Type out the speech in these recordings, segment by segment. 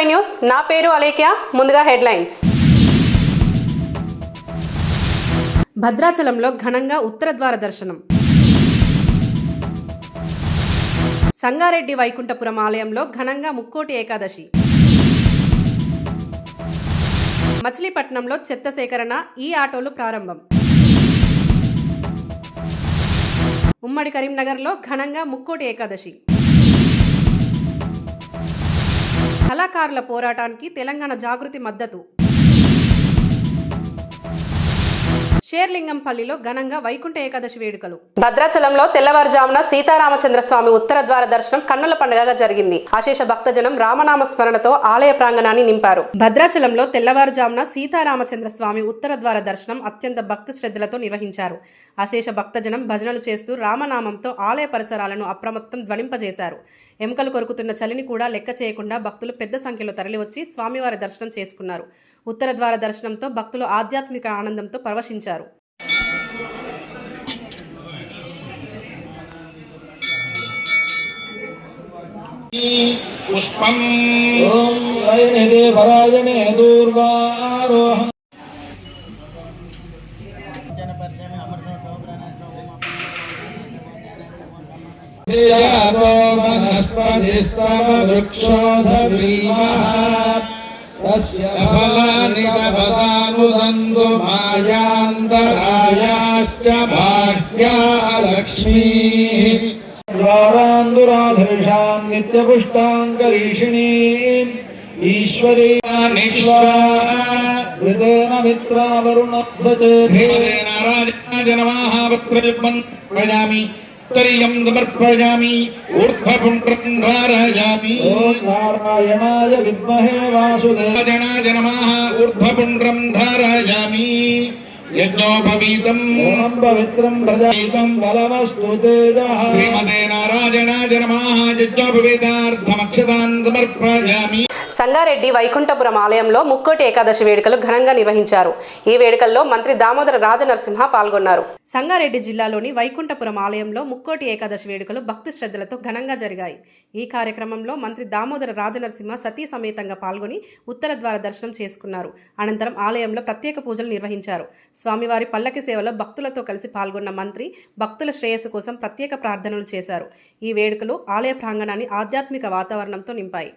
J5 news నా పేరు అలేఖ్య. ముందుగా హెడ్లైన్స్. భద్రాచలంలో ఘనంగా ఉత్తర ద్వార దర్శనం. సంగారెడ్డి వైకుంఠపురం ఆలయంలో ఘనంగా ముక్కోటి ఏకాదశి. మచిలీపట్నంలో చెత్త సేకరణ ఈ ఆటోలు ప్రారంభం. ఉమ్మడి కరీంనగర్లో ఘనంగా ముక్కోటి ఏకాదశి. కళాకారుల పోరాటానికి తెలంగాణ జాగృతి మద్దతు. షేర్లింగంపల్లిలో ఘనంగా వైకుంఠ ఏకాదశి వేడుకలు. భద్రాచలంలో తెల్లవారుజామున సీతారామచంద్ర స్వామి ఉత్తర ద్వార దర్శనం కన్నుల పండుగగా జరిగింది. అశేష భక్తజనం రామనామ స్మరణతో ఆలయ ప్రాంగణాన్ని నింపారు. భద్రాచలంలో తెల్లవారుజామున సీతారామచంద్ర స్వామి ఉత్తర ద్వార దర్శనం అత్యంత భక్తి శ్రద్ధలతో నిర్వహించారు. అశేష భక్తజనం భజనలు చేస్తూ రామనామంతో ఆలయ పరిసరాలను అప్రమత్తం ధ్వనింపజేశారు. ఎముకలు కొరుకుతున్న చలిని కూడా లెక్క చేయకుండా భక్తులు పెద్ద సంఖ్యలో తరలివచ్చి స్వామివారి దర్శనం చేసుకున్నారు. ఉత్తర ద్వార దర్శనంతో భక్తులు ఆధ్యాత్మిక ఆనందంతో పరవశించారు. పుష్పం ఓం వైనిదే వరాయణే దూర్వారోహం దేయాతో వనస్పతిస్తవ వృక్షోధబిల్వః తస్య ఫలాని తపదానుదందు మాయాంతరాయాశ్చ భాగ్యా లక్ష్మీః ద్వారాందురాధర్షాన్ నిత్యపుష్టాంకరీషిణీం ఈశ్వరీయానిశ్వరేణ మిత్రావరుణసచే శ్రీమతే నారాయణాయ నమః వక్రయుగ్మం ప్రయామి ఉత్తరీయం సమర్పయామి ఊర్ధ్వపుండ్రం ధారయామి ఓం నారాయణాయ విద్మహే వాసుదేవాయ నమః ఊర్ధ్వపుండ్రం ధారయామి యజ్ఞోపవీతం ఓం పవిత్రం ప్రజాయితం బలమస్తు తేజః శ్రీమతే నారాయణాయ నమః యజ్ఞోపవీతార్థమక్షతాన్ సమర్పయామి. సంగారెడ్డి వైకుంఠపురం ఆలయంలో ముక్కోటి ఏకాదశి వేడుకలు ఘనంగా నిర్వహించారు. ఈ వేడుకల్లో మంత్రి దామోదర రాజనరసింహ పాల్గొన్నారు. సంగారెడ్డి జిల్లాలోని వైకుంఠపురం ఆలయంలో ముక్కోటి ఏకాదశి వేడుకలు భక్తి శ్రద్ధలతో ఘనంగా జరిగాయి. ఈ కార్యక్రమంలో మంత్రి దామోదర రాజనరసింహ సతీ సమేతంగా పాల్గొని ఉత్తర ద్వార దర్శనం చేసుకున్నారు. అనంతరం ఆలయంలో ప్రత్యేక పూజలు నిర్వహించారు. స్వామివారి పల్లకి సేవలో భక్తులతో కలిసి పాల్గొన్న మంత్రి భక్తుల శ్రేయస్సు కోసం ప్రత్యేక ప్రార్థనలు చేశారు. ఈ వేడుకలు ఆలయ ప్రాంగణాన్ని ఆధ్యాత్మిక వాతావరణంతో నింపాయి.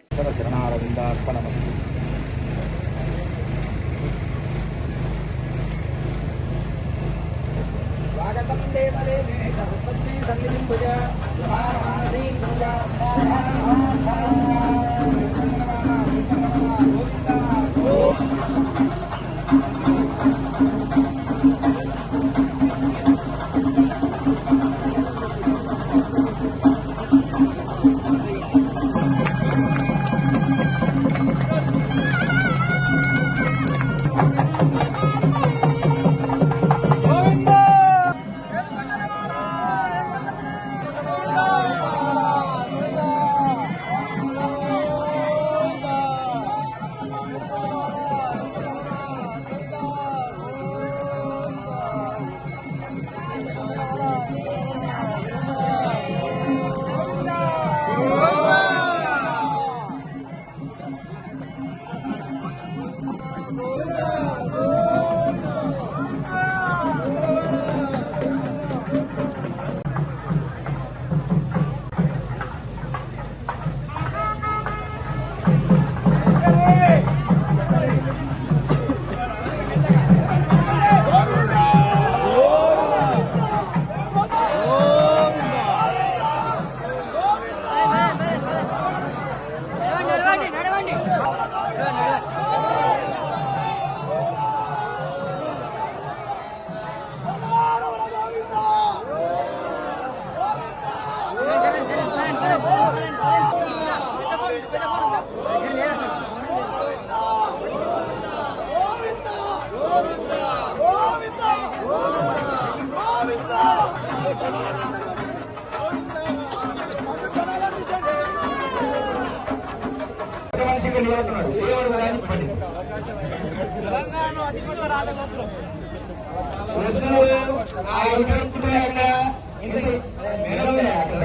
వస్తువులు ఆ ఇంటి అక్కడ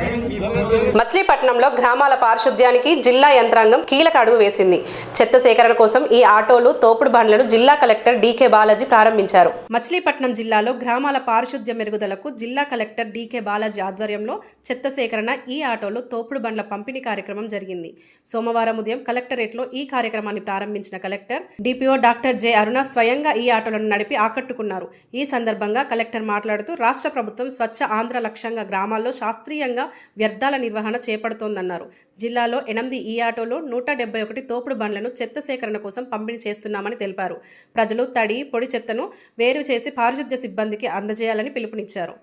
మచిలీపట్నంలో గ్రామాల పారిశుద్ధ్యానికి జిల్లా యంత్రాంగం కీలక అడుగు వేసింది. చెత్త సేకరణ కోసం ఈ ఆటోలు, తోపుడు బండ్లను జిల్లా కలెక్టర్ డీకే బాలాజీ ప్రారంభించారు. మచిలీపట్నం జిల్లాలో గ్రామాల పారిశుద్ధ్య మెరుగుదలకు జిల్లా కలెక్టర్ డీకే బాలాజీ ఆధ్వర్యంలో చెత్త సేకరణ, ఈ ఆటోలు, తోపుడు బండ్ల పంపిణీ కార్యక్రమం జరిగింది. సోమవారం ఉదయం కలెక్టరేట్లో ఈ కార్యక్రమాన్ని ప్రారంభించిన కలెక్టర్ డిపిఓ డాక్టర్ జె అరుణ స్వయంగా ఈ ఆటోలను నడిపి ఆకట్టుకున్నారు. ఈ సందర్భంగా కలెక్టర్ మాట్లాడుతూ రాష్ట్ర ప్రభుత్వం స్వచ్ఛ ఆంధ్ర లక్ష్యంగా గ్రామాల్లో శాస్త్రీయంగా వ్యర్థాల నిర్వహణ చేపడుతోందన్నారు. జిల్లాలో 8 ఈ ఆటోలు, 171 తోపుడు బండ్లను చెత్త సేకరణ కోసం పంపిణీ చేస్తున్నామని తెలిపారు. ప్రజలు తడి, పొడి చెత్తను వేరు చేసి పారిశుద్ధ్య సిబ్బందికి అందజేయాలని పిలుపునిచ్చారు.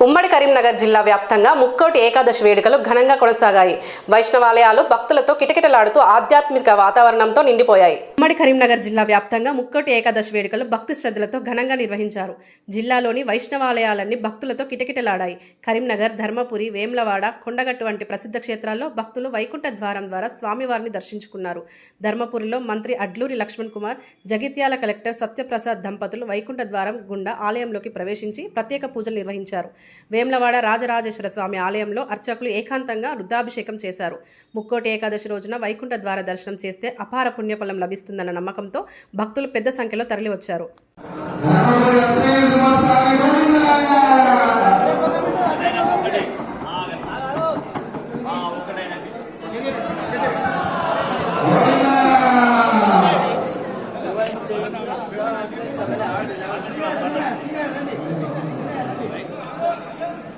ఉమ్మడి కరీంనగర్ జిల్లా వ్యాప్తంగా ముక్కోటి ఏకాదశి వేడుకలు ఘనంగా కొనసాగాయి. వైష్ణవాలయాలు భక్తులతో కిటకిటలాడుతూ ఆధ్యాత్మిక వాతావరణంతో నిండిపోయాయి. ఉమ్మడి కరీంనగర్ జిల్లా వ్యాప్తంగా ముక్కోటి ఏకాదశి వేడుకలు భక్తి శ్రద్ధలతో ఘనంగా నిర్వహించారు. జిల్లాలోని వైష్ణవాలయాలన్నీ భక్తులతో కిటకిటలాడాయి. కరీంనగర్, ధర్మపురి, వేములవాడ, కొండగట్టు వంటి ప్రసిద్ధ క్షేత్రాల్లో భక్తులు వైకుంఠ ద్వారం ద్వారా స్వామివారిని దర్శించుకున్నారు. ధర్మపురిలో మంత్రి అడ్లూరి లక్ష్మణ్ కుమార్, జగిత్యాల కలెక్టర్ సత్యప్రసాద్ దంపతులు వైకుంఠ ద్వారం గుండా ఆలయంలోకి ప్రవేశించి ప్రత్యేక పూజలు నిర్వహించారు. వేములవాడ రాజరాజేశ్వర స్వామి ఆలయంలో అర్చకులు ఏకాంతంగా రుద్రాభిషేకం చేశారు. ముక్కోటి ఏకాదశి రోజున వైకుంఠ ద్వార దర్శనం చేస్తే అపార పుణ్యఫలం లభిస్తుందన్న నమ్మకంతో భక్తులు పెద్ద సంఖ్యలో తరలివచ్చారు.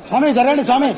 స్వామి జరగండి స్వామి.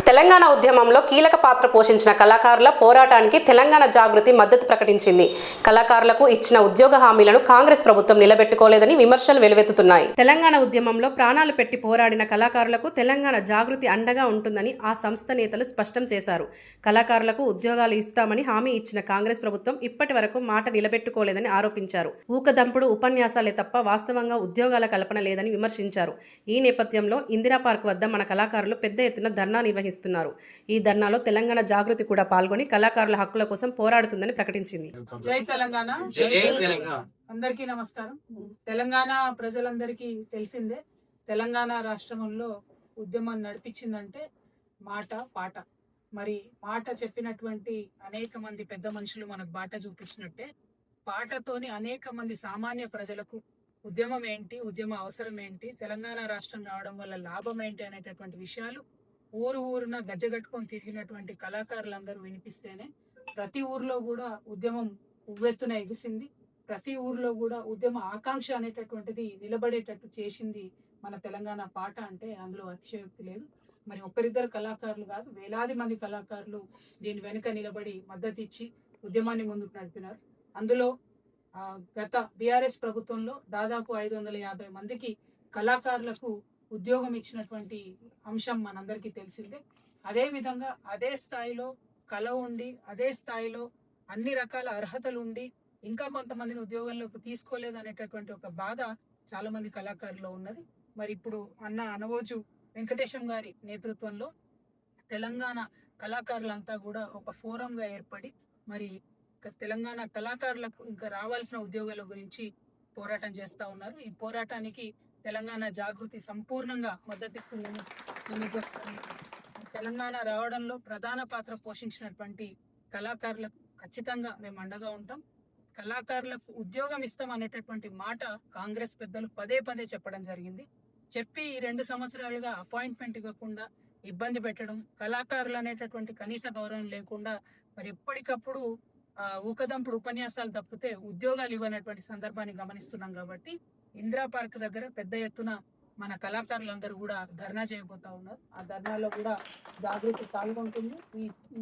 తెలంగాణ ఉద్యమంలో కీలక పాత్ర పోషించిన కళాకారుల పోరాటానికి తెలంగాణ జాగృతి మద్దతు ప్రకటించింది. కళాకారులకు ఇచ్చిన ఉద్యోగ హామీలను కాంగ్రెస్ ప్రభుత్వం నిలబెట్టుకోలేదని విమర్శలు వెలువెత్తుతున్నాయి. తెలంగాణ ఉద్యమంలో ప్రాణాలు పెట్టి పోరాడిన కళాకారులకు తెలంగాణ జాగృతి అండగా ఉంటుందని ఆ సంస్థ నేతలు స్పష్టం చేశారు. కళాకారులకు ఉద్యోగాలు ఇస్తామని హామీ ఇచ్చిన కాంగ్రెస్ ప్రభుత్వం ఇప్పటి వరకు మాట నిలబెట్టుకోలేదని ఆరోపించారు. ఊకదంపుడు ఉపన్యాసాలే తప్ప వాస్తవంగా ఉద్యోగాల కల్పన లేదని విమర్శించారు. ఈ నేపథ్యంలో ఇందిరా పార్క్ వద్ద మన కళాకారులు పెద్ద ఎత్తున ధర్నా నిర్వహిస్తున్నారు. ఈ ధర్నాలో తెలంగాణ జాగృతి కూడా పాల్గొని కళాకారుల హక్కుల కోసం పోరాడుతుందని ప్రకటించింది. జై తెలంగాణ. అందరికీ నమస్కారం. తెలంగాణ ప్రజలందరికీ తెలిసిందే, తెలంగాణ రాష్ట్రంలో ఉద్యమం నడిపించిందంటే మాట పాట. మరి మాట చెప్పినటువంటి అనేక మంది పెద్ద మనుషులు మనకు బాట చూపించినట్టే పాటతోని అనేక మంది సామాన్య ప్రజలకు ఉద్యమం ఏంటి, ఉద్యమ అవసరం ఏంటి, తెలంగాణ రాష్ట్రం రావడం వల్ల లాభం ఏంటి అనేటటువంటి విషయాలు ఊరున గజ్జగట్టుకొని తిరిగినటువంటి కళాకారులందరూ వినిపిస్తేనే ప్రతి ఊర్లో కూడా ఉద్యమం ఉవ్వెత్తున ఎగిసింది. ప్రతి ఊర్లో కూడా ఉద్యమ ఆకాంక్ష అనేటటువంటిది నిలబడేటట్టు చేసింది మన తెలంగాణ పాట అంటే అందులో అతిశయోక్తి లేదు. మరి ఒక్కరిద్దరు కళాకారులు కాదు, వేలాది మంది కళాకారులు దీని వెనుక నిలబడి మద్దతు ఇచ్చి ఉద్యమాన్ని ముందుకు నడిపినారు. అందులో గత బీఆర్ఎస్ ప్రభుత్వంలో దాదాపు 550 మందికి కళాకారులకు ఉద్యోగం ఇచ్చినటువంటి అంశం మనందరికీ తెలిసిందే. అదే విధంగా అదే స్థాయిలో కళ ఉండి, అదే స్థాయిలో అన్ని రకాల అర్హతలు ఉండి ఇంకా కొంతమందిని ఉద్యోగంలోకి తీసుకోలేదు అనేటటువంటి ఒక బాధ చాలా మంది కళాకారుల్లో ఉన్నది. మరి ఇప్పుడు అన్న అనవోజు వెంకటేశం గారి నేతృత్వంలో తెలంగాణ కళాకారులంతా కూడా ఒక ఫోరంగా ఏర్పడి మరి తెలంగాణ కళాకారులకు ఇంకా రావాల్సిన ఉద్యోగాల గురించి పోరాటం చేస్తా ఉన్నారు. ఈ పోరాటానికి తెలంగాణ జాగృతి సంపూర్ణంగా మద్దతిస్తుందని తెలంగాణ రావడంలో ప్రధాన పాత్ర పోషించినటువంటి కళాకారులకు ఖచ్చితంగా మేము అండగా ఉంటాం. కళాకారులకు ఉద్యోగం ఇస్తాం అనేటటువంటి మాట కాంగ్రెస్ పెద్దలు పదే చెప్పడం జరిగింది. చెప్పి 2 సంవత్సరాలుగా అపాయింట్మెంట్ ఇవ్వకుండా ఇబ్బంది పెట్టడం, కళాకారులు అనేటటువంటి కనీస గౌరవం లేకుండా మరి ఎప్పటికప్పుడు ఊకదంపుడు ఉపన్యాసాలు తప్పితే ఉద్యోగాలు ఇవ్వనటువంటి సందర్భాన్ని గమనిస్తున్నాం. కాబట్టి ఇందిరా పార్క్ దగ్గర పెద్ద ఎత్తున మన కళాకారులందరూ కూడా ధర్నా చేయబోతా ఉన్నారు. ఆ ధర్నాలో కూడా జాగృతి పాల్గొంటుంది.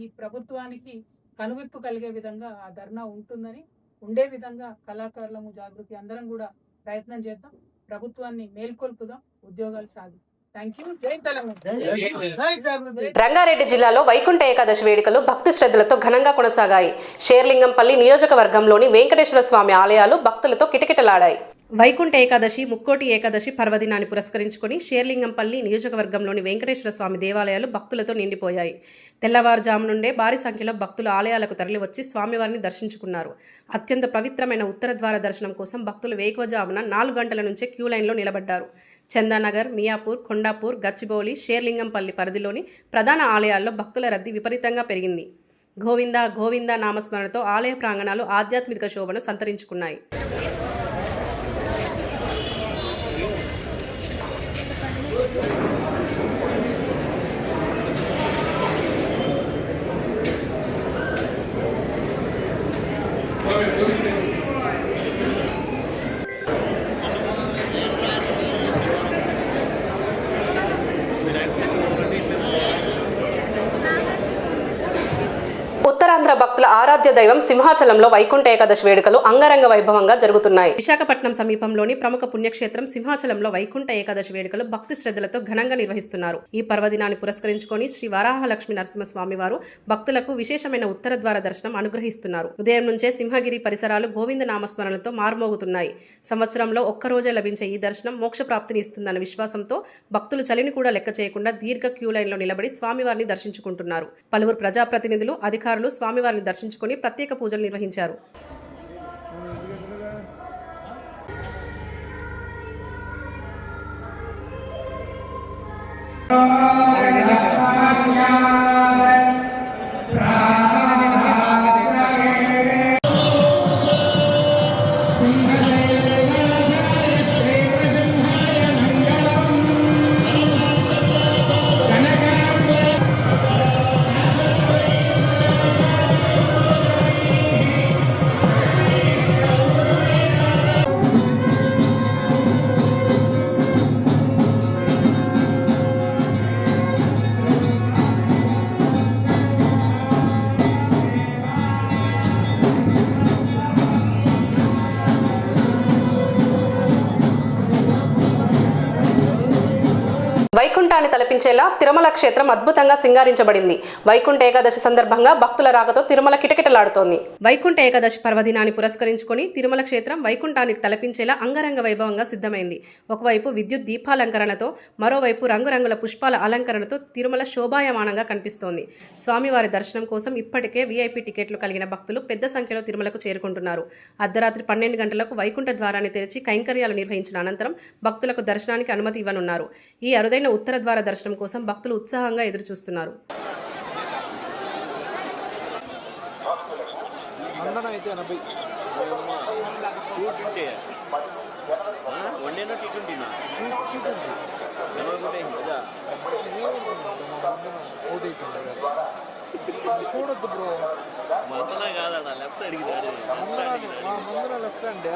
ఈ ప్రభుత్వానికి కనువిప్పు కలిగే విధంగా ఆ ధర్నా ఉంటుందని, ఉండే విధంగా కళాకారులము జాగృతి అందరం కూడా ప్రయత్నం చేద్దాం. ప్రభుత్వాన్ని మేల్కొల్పుదాం, ఉద్యోగాలు సాధి. రంగారెడ్డి జిల్లాలో వైకుంఠ ఏకాదశి వేడుకలు భక్తి శ్రద్ధలతో ఘనంగా కొనసాగాయి. షేర్లింగంపల్లి నియోజకవర్గంలోని వెంకటేశ్వర స్వామి ఆలయాలు భక్తులతో కిటకిటలాడాయి. వైకుంఠ ఏకాదశి, ముక్కోటి ఏకాదశి పర్వదినాన్ని పురస్కరించుకొని షేర్లింగంపల్లి నియోజకవర్గంలోని వెంకటేశ్వర స్వామి దేవాలయాలు భక్తులతో నిండిపోయాయి. తెల్లవారుజాము నుండే భారీ సంఖ్యలో భక్తులు ఆలయాలకు తరలివచ్చి స్వామివారిని దర్శించుకున్నారు. అత్యంత పవిత్రమైన ఉత్తర ద్వార దర్శనం కోసం భక్తులు వేకువజామున 4 గంటల నుంచే క్యూ లైన్లో నిలబడ్డారు. చందానగర్, మియాపూర్, కొండాపూర్, గచ్చిబౌలి, షేర్లింగంపల్లి పరిధిలోని ప్రధాన ఆలయాల్లో భక్తుల రద్దీ విపరీతంగా పెరిగింది. గోవింద గోవింద నామస్మరణతో ఆలయ ప్రాంగణాలు ఆధ్యాత్మిక శోభను సంతరించుకున్నాయి. ఉత్తరాంధ్ర భక్తుల ఆరాధ్య దైవం సింహాచలంలో వైకుంఠ ఏకాదశి వేడుకలు అంగరంగ వైభవంగా జరుగుతున్నాయి. విశాఖపట్నం సమీపంలోని ప్రముఖ పుణ్యక్షేత్రం సింహాచలంలో వైకుంఠ ఏకాదశి వేడుకలు భక్తి శ్రద్ధలతో ఘనంగా నిర్వహిస్తున్నారు. ఈ పర్వదినాన్ని పురస్కరించుకొని శ్రీ వరాహలక్ష్మి నరసింహస్వామి వారు భక్తులకు విశేషమైన ఉత్తర ద్వార దర్శనం అనుగ్రహిస్తున్నారు. ఉదయం నుంచే సింహగిరి పరిసరాలు గోవింద నామస్మరణలతో మారుమోగుతున్నాయి. సంవత్సరంలో ఒక్కరోజే లభించే ఈ దర్శనం మోక్ష ప్రాప్తిని ఇస్తుందన్న విశ్వాసంతో భక్తులు చలిని కూడా లెక్క చేయకుండా దీర్ఘ క్యూ లైన్లో నిలబడి స్వామివారిని దర్శించుకుంటున్నారు. పలువురు ప్రజాప్రతినిధులు, అధికారులు స్వామివారిని దర్శించుకొని ప్రత్యేక పూజలు నిర్వహించారు. వైకుంఠాన్ని తలపించేలా తిరుమల క్షేత్రం అద్భుతంగా సింగారించబడింది. వైకుంఠ ఏకాదశి సందర్భంగా భక్తుల రాకతో తిరుమల కిటకిటలాడుతోంది. వైకుంఠ ఏకాదశి పర్వదినాన్ని పురస్కరించుకొని తిరుమల క్షేత్రం వైకుంఠానికి తలపించేలా అంగరంగ వైభవంగా సిద్ధమైంది. ఒకవైపు విద్యుత్ దీపాలంకరణతో, మరోవైపు రంగురంగుల పుష్పాల అలంకరణతో తిరుమల శోభాయమానంగా కనిపిస్తోంది. స్వామివారి దర్శనం కోసం ఇప్పటికే వీఐపీ టికెట్లు కలిగిన భక్తులు పెద్ద సంఖ్యలో తిరుమలకు చేరుకుంటున్నారు. అర్ధరాత్రి 12 గంటలకు వైకుంఠ ద్వారాన్ని తెరిచి కైంకర్యాలు నిర్వహించిన అనంతరం భక్తులకు దర్శనానికి అనుమతి ఇవ్వనున్నారు. ఈ అరుదైన ఉత్తర ద్వార దర్శనం కోసం భక్తులు ఉత్సాహంగా ఎదురు చూస్తున్నారు. చూడొద్దు బ్రో, మందన కాదన్న లెఫ్ట్ అడిగినాడు, మందన లెఫ్ట్ అండి.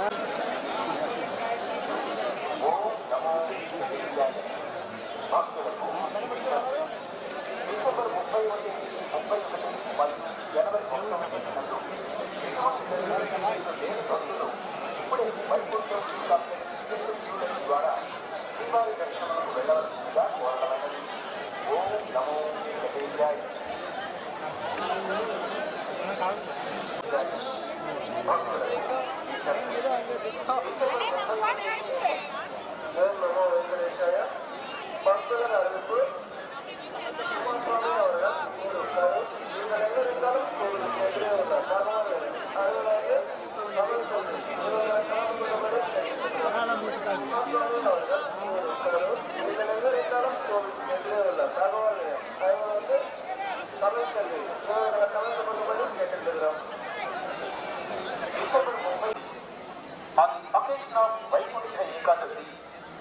On the occasion of Vaikuntha Ekadasi,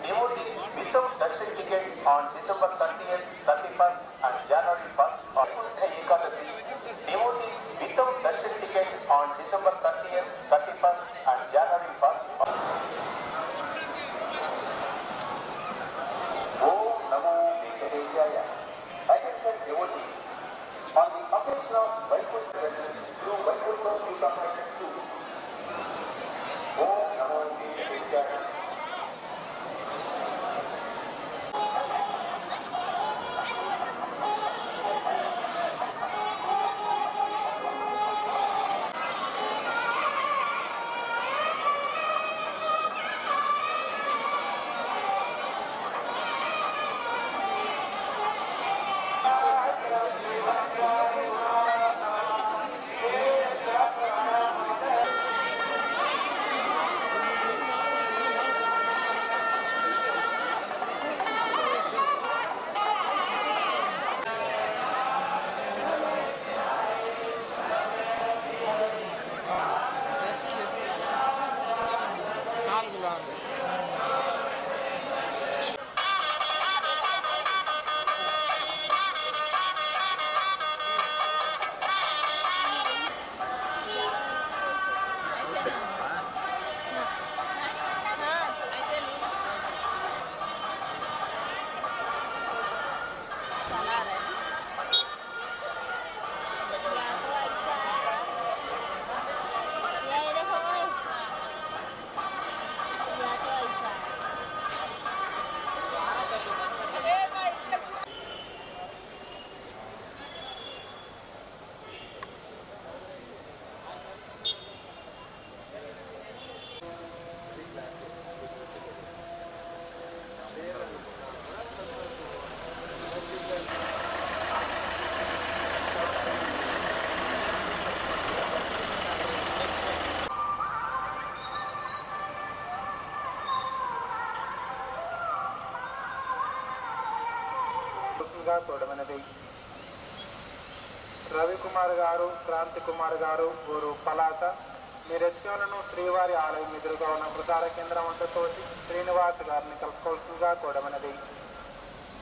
devotees without darshan tickets on December 30th, 31st and January 1st. Vaikuntha Ekadasi, devotees without darshan tickets on December 30th, 31st and January 1st. చూడమన్నది. రవికుమార్ గారు, క్రాంతి కుమార్ గారు, ఊరు పలాస, మీ రెస్క్యూలను శ్రీవారి ఆలయం ఎదురుగా ఉన్న ప్రచార కేంద్రం వంట తోటి శ్రీనివాస్ గారిని కలుసుకోవాల్సిందిగా కూడమన్నది.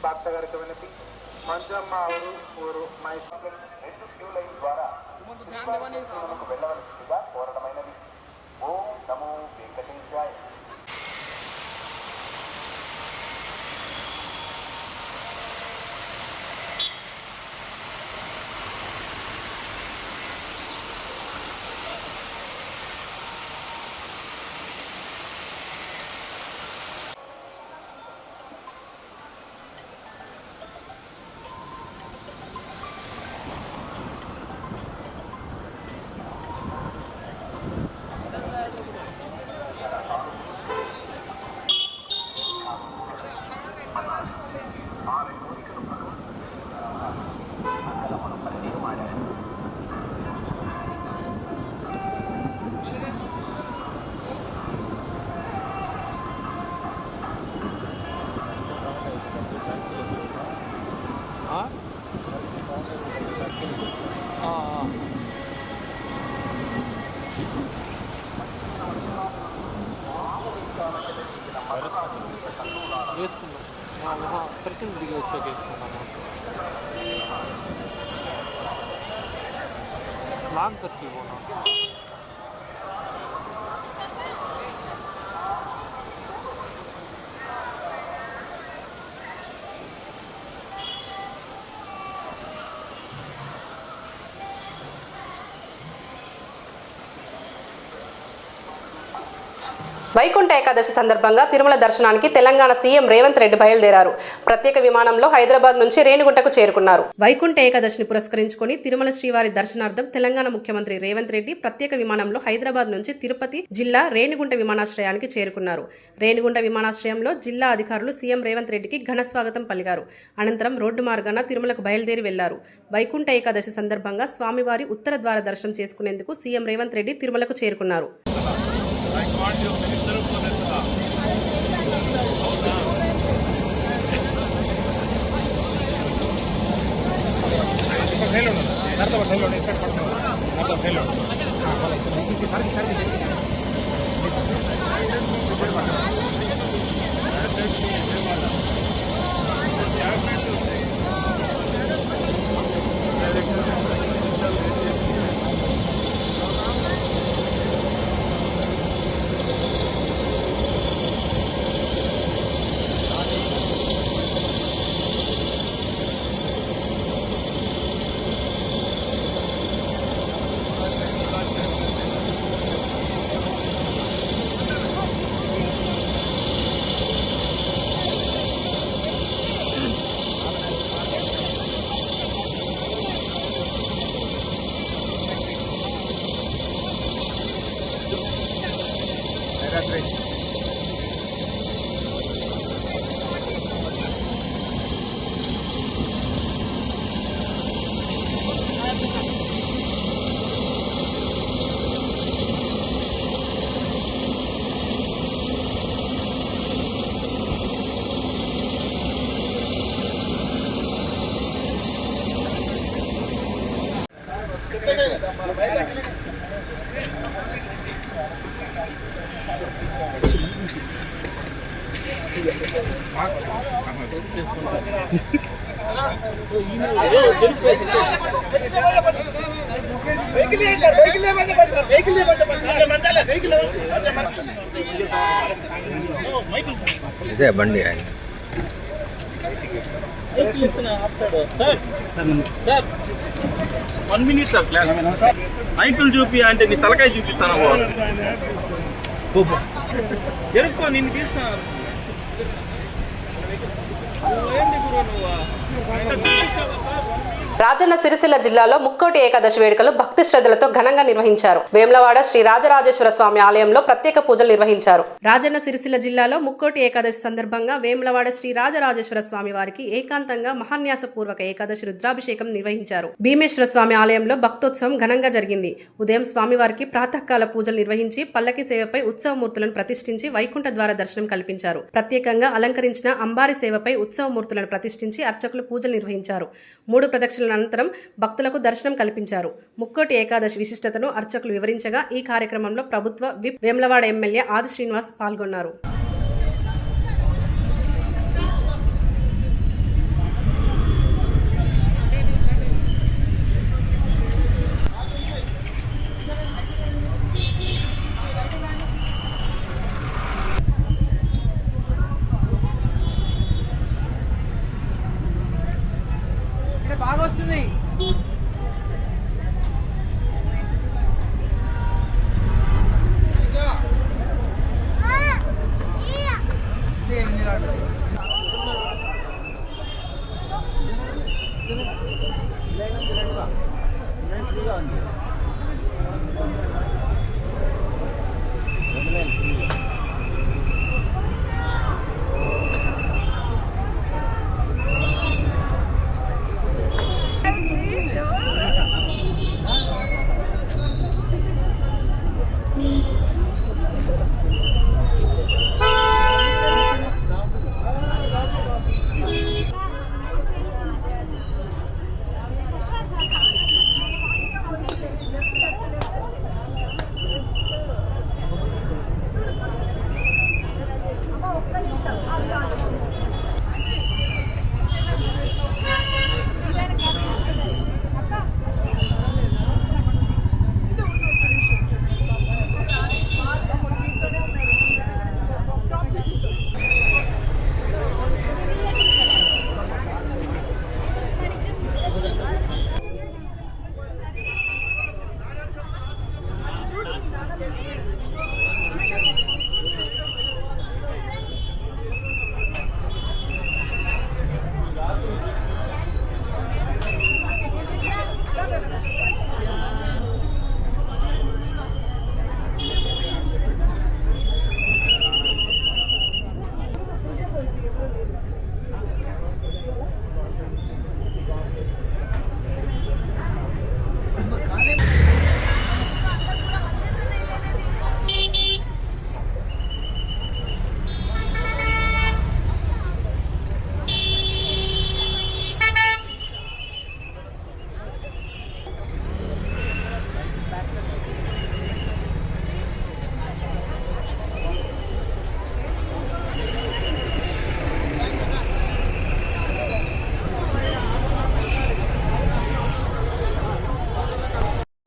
భక్త గారికి వినతి. మంజమ్మ ఊరు మైసూరు 2 క్యూ లైన్ ద్వారా వెళ్ళవలసిందిగా కోరడమైనది. ఓం నమో వెంకటేశాయ. వేసుకుందాం సర్కిల్ దిగి వచ్చాక వేసుకుందాము. లాంగ్ సర్కిల్ పోనా. వైకుంఠ ఏకాదశి సందర్భంగా తిరుమల దర్శనానికి తెలంగాణ సీఎం రేవంత్ రెడ్డి బయలుదేరారు. ప్రత్యేక విమానంలో హైదరాబాద్ నుంచి రేణిగుంటకు చేరుకున్నారు. వైకుంఠ ఏకాదశిని పురస్కరించుకొని తిరుమల శ్రీవారి దర్శనార్థం తెలంగాణ ముఖ్యమంత్రి రేవంత్ రెడ్డి ప్రత్యేక విమానంలో హైదరాబాద్ నుంచి తిరుపతి జిల్లా రేణిగుంట విమానాశ్రయానికి చేరుకున్నారు. రేణిగుంట విమానాశ్రయంలో జిల్లా అధికారులు సీఎం రేవంత్ రెడ్డికి ఘన స్వాగతం పలికారు. అనంతరం రోడ్డు మార్గాన తిరుమలకు బయలుదేరి వెళ్లారు. వైకుంఠ ఏకాదశి సందర్భంగా స్వామివారి ఉత్తర ద్వార దర్శనం చేసుకునేందుకు సీఎం రేవంత్ రెడ్డి తిరుమలకు చేరుకున్నారు. ఇదే బండి ఆయన వన్ మినిట్ సార్ క్లాస్ మైకులు చూపి అంటే నీ తలకాయ చూపిస్తాను జరుపుకో నిన్ను తీస్తాను ఏంటి గురువు నువ్వు రాజన్న సిరిసిల్ల జిల్లాలో ముక్కోటి ఏకాదశి వేడుకలు భక్తి శ్రద్ధలతో ఘనంగా నిర్వహించారు. వేములవాడ శ్రీ రాజరాజేశ్వర స్వామి ఆలయంలో ప్రత్యేక పూజలు నిర్వహించారు. రాజన్న సిరిసిల్ల జిల్లాలో ముక్కోటి ఏకాదశి సందర్భంగా వేములవాడ శ్రీ రాజరాజేశ్వర స్వామి వారికి ఏకాంతంగా మహాన్యాసపూర్వక ఏకాదశి రుద్రాభిషేకం నిర్వహించారు. భీమేశ్వర స్వామి ఆలయంలో భక్తోత్సవం ఘనంగా జరిగింది. ఉదయం స్వామివారికి ప్రాతకాల పూజలు నిర్వహించి పల్లకి సేవపై ఉత్సవమూర్తులను ప్రతిష్ఠించి వైకుంఠ ద్వార దర్శనం కల్పించారు. ప్రత్యేకంగా అలంకరించిన అంబారి సేవపై ఉత్సవమూర్తులను ప్రతిష్ఠించి అర్చకులు పూజలు నిర్వహించారు. 3 ప్రదక్షిణల అనంతరం భక్తులకు దర్శనం కల్పించారు. ముక్కోటి ఏకాదశి విశిష్టతను అర్చకులు వివరించగా ఈ కార్యక్రమంలో ప్రభుత్వ విప్ వేములవాడ ఎమ్మెల్యే ఆది శ్రీనివాస్ పాల్గొన్నారు. బాగా వస్తుంది.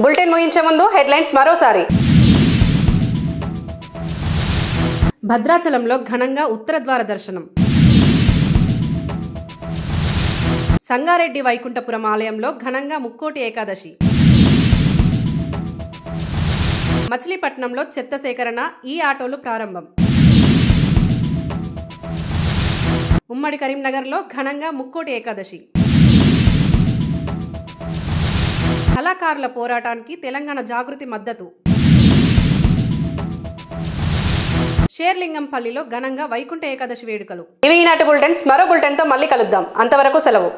బులెటిన్ ముగించే ముందు హెడ్లైన్స్ మరోసారి. భద్రాచలంలో ఘనంగా ఉత్తర ద్వార దర్శనం. సంగారెడ్డి వైకుంఠపురం ఆలయంలో ఘనంగా ముక్కోటి ఏకాదశి. మచిలీపట్నంలో చెత్త సేకరణ ఈ ఆటోలు ప్రారంభం. ఉమ్మడి కరీంనగర్లో ఘనంగా ముక్కోటి ఏకాదశి. కళాకారుల పోరాటానికి తెలంగాణ జాగృతి మద్దతు. షేర్లింగంపల్లిలో ఘనంగా వైకుంఠ ఏకాదశి వేడుకలు. ఇవి ఈనాటి బులెటిన్స్. మరో బులెటిన్తో మళ్ళీ కలుద్దాం. అంతవరకు సెలవు.